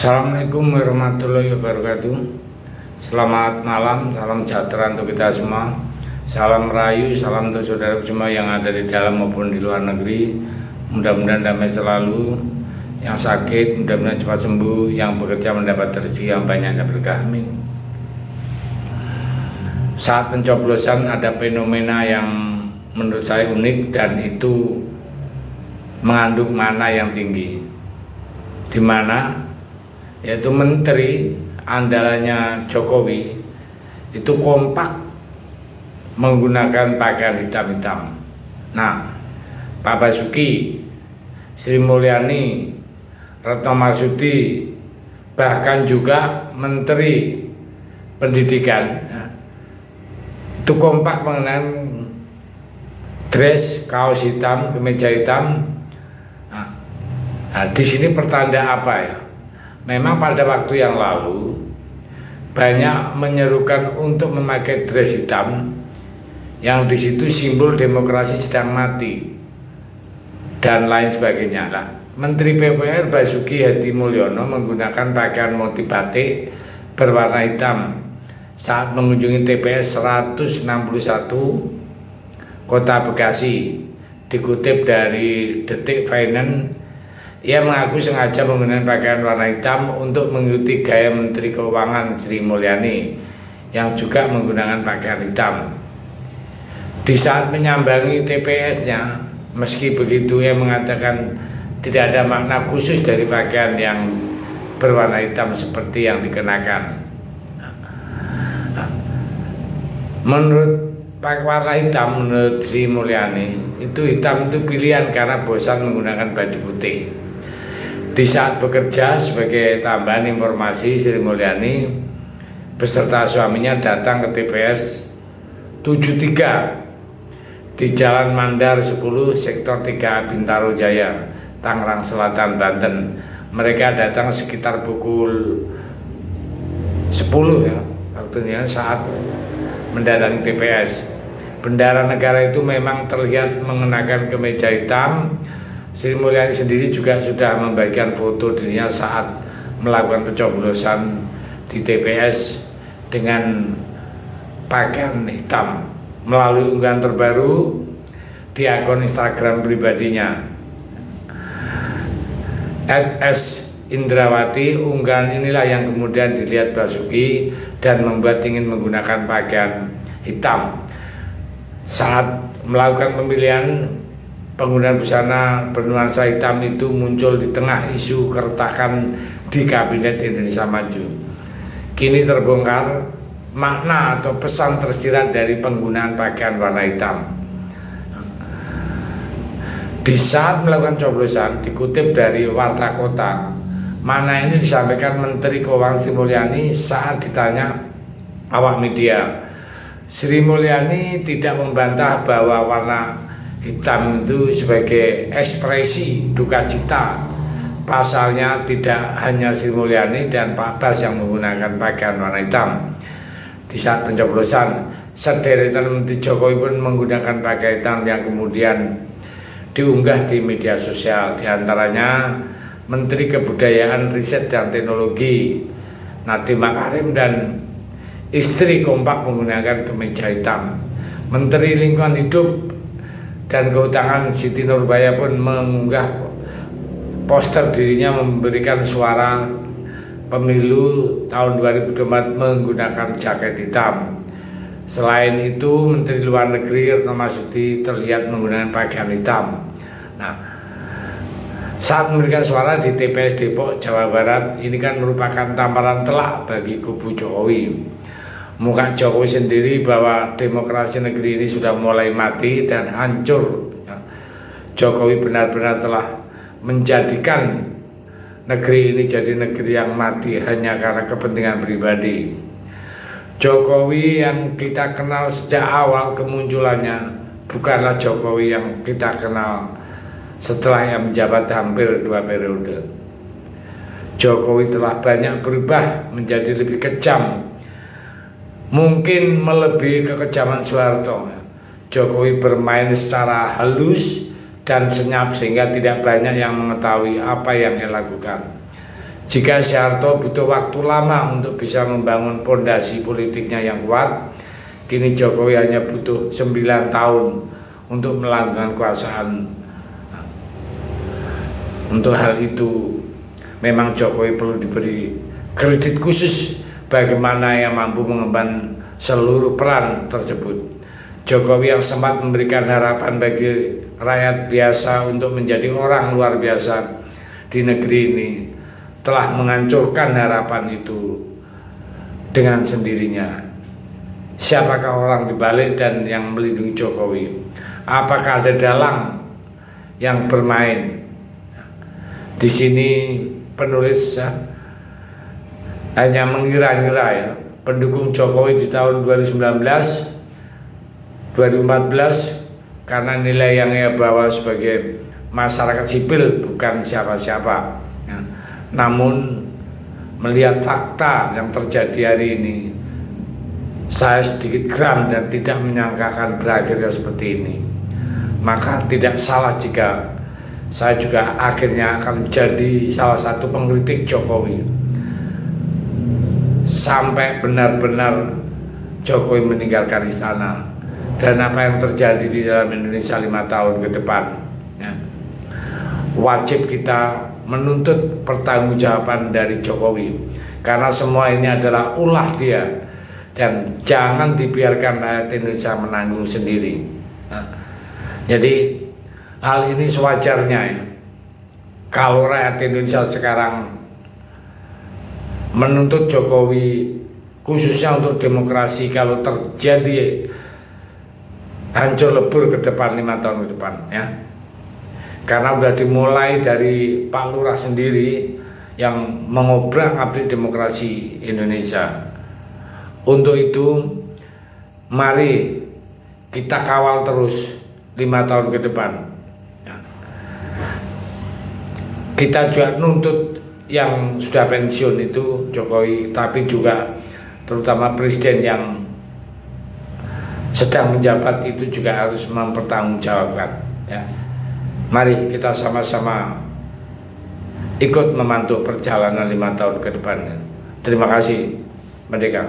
Assalamualaikum warahmatullahi wabarakatuh. Selamat malam, salam sejahtera untuk kita semua. Salam rayu, salam untuk saudara semua yang ada di dalam maupun di luar negeri. Mudah-mudahan damai selalu. Yang sakit mudah-mudahan cepat sembuh. Yang bekerja mendapat rezeki yang banyak dan berkah. Amin. Saat pencoblosan ada fenomena yang menurut saya unik dan itu mengandung makna yang tinggi, di mana yaitu menteri andalannya Jokowi itu kompak menggunakan pakaian hitam-hitam. Nah, Pak Basuki, Sri Mulyani, Retno Marsudi, bahkan juga Menteri Pendidikan itu kompak mengenai dress, kaos hitam, kemeja hitam. Nah, di sini pertanda apa ya? Memang pada waktu yang lalu banyak menyerukan untuk memakai dress hitam yang di situ simbol demokrasi sedang mati dan lain sebagainya. Nah, Menteri PUPR Basuki Hadi Mulyono menggunakan pakaian motif batik berwarna hitam saat mengunjungi TPS 161 Kota Bekasi. Dikutip dari Detik Finance, ia mengaku sengaja menggunakan pakaian warna hitam untuk mengikuti gaya Menteri Keuangan Sri Mulyani yang juga menggunakan pakaian hitam. Di saat menyambangi TPS-nya, meski begitu ia mengatakan tidak ada makna khusus dari pakaian yang berwarna hitam seperti yang dikenakan. Menurut warna hitam, menurut Sri Mulyani, hitam itu pilihan karena bosan menggunakan baju putih. Di saat bekerja, sebagai tambahan informasi, Sri Mulyani beserta suaminya datang ke TPS 73 di Jalan Mandar 10, Sektor 3, Bintaro Jaya, Tangerang Selatan, Banten. Mereka datang sekitar pukul 10 ya, waktunya saat mendatangi TPS. Bendera negara itu memang terlihat mengenakan kemeja hitam. Sri Mulyani sendiri juga sudah membagikan foto dirinya saat melakukan pencoblosan di TPS dengan pakaian hitam melalui unggahan terbaru di akun Instagram pribadinya @indrawati. Unggahan inilah yang kemudian dilihat Basuki dan membuat ingin menggunakan pakaian hitam saat melakukan pemilihan. Penggunaan busana bernuansa hitam itu muncul di tengah isu keretakan di Kabinet Indonesia Maju. Kini terbongkar makna atau pesan tersirat dari penggunaan pakaian warna hitam. Di saat melakukan coblosan, dikutip dari Warta Kota, mana ini disampaikan Menteri Keuangan Sri Mulyani saat ditanya awak media. Sri Mulyani tidak membantah bahwa warna hitam itu sebagai ekspresi duka cita. Pasalnya tidak hanya Sri Mulyani dan Pak Bas yang menggunakan pakaian warna hitam. Di saat pencoblosan, sederetan Menteri Jokowi pun menggunakan pakaian hitam yang kemudian diunggah di media sosial. Di antaranya Menteri Kebudayaan, Riset dan Teknologi Nadiem Makarim dan istri kompak menggunakan kemeja hitam. Menteri Lingkungan Hidup dan Kehutanan Siti Nurbaya pun mengunggah poster dirinya memberikan suara pemilu tahun 2024 menggunakan jaket hitam. Selain itu, Menteri Luar Negeri Retno Marsudi terlihat menggunakan pakaian hitam. Nah, saat memberikan suara di TPS Depok, Jawa Barat, ini kan merupakan tamparan telak bagi kubu Jokowi. Muka Jokowi sendiri bahwa demokrasi negeri ini sudah mulai mati dan hancur. Jokowi benar-benar telah menjadikan negeri ini jadi negeri yang mati hanya karena kepentingan pribadi. Jokowi yang kita kenal sejak awal kemunculannya bukanlah Jokowi yang kita kenal setelah yang menjabat hampir 2 periode. Jokowi telah banyak berubah menjadi lebih kejam, mungkin melebihi kekejaman Soeharto. Jokowi bermain secara halus dan senyap sehingga tidak banyak yang mengetahui apa yang ia lakukan. Jika Soeharto butuh waktu lama untuk bisa membangun fondasi politiknya yang kuat, kini Jokowi hanya butuh 9 tahun untuk melanggengkan kekuasaan. Untuk hal itu, memang Jokowi perlu diberi kredit khusus bagaimana yang mampu mengemban seluruh peran tersebut. Jokowi yang sempat memberikan harapan bagi rakyat biasa untuk menjadi orang luar biasa di negeri ini, telah menghancurkan harapan itu dengan sendirinya. Siapakah orang dibalik dan yang melindungi Jokowi? Apakah ada dalang yang bermain? Di sini penulis hanya mengira-ngira ya, pendukung Jokowi di tahun 2019 2014 karena nilai yang ia bawa sebagai masyarakat sipil bukan siapa-siapa ya. Namun melihat fakta yang terjadi hari ini, saya sedikit geram dan tidak menyangkakan berakhirnya seperti ini. Maka tidak salah jika saya juga akhirnya akan menjadi salah satu pengkritik Jokowi sampai benar-benar Jokowi meninggalkan istana. Dan apa yang terjadi di dalam Indonesia 5 tahun ke depan ya. Wajib kita menuntut pertanggungjawaban dari Jokowi, karena semua ini adalah ulah dia, dan jangan dibiarkan rakyat Indonesia menanggung sendiri. Jadi hal ini sewajarnya ya. Kalau rakyat Indonesia sekarang menuntut Jokowi khususnya untuk demokrasi, kalau terjadi hancur lebur ke depan 5 tahun ke depan ya, karena sudah dimulai dari Pak Lurah sendiri yang mengobrak-abrik demokrasi Indonesia. Untuk itu mari kita kawal terus 5 tahun ke depan ya. Kita juga nuntut yang sudah pensiun itu Jokowi, tapi juga terutama presiden yang sedang menjabat itu juga harus mempertanggungjawabkan ya. Mari kita sama-sama ikut memantau perjalanan 5 tahun ke depannya. Terima kasih. Merdeka.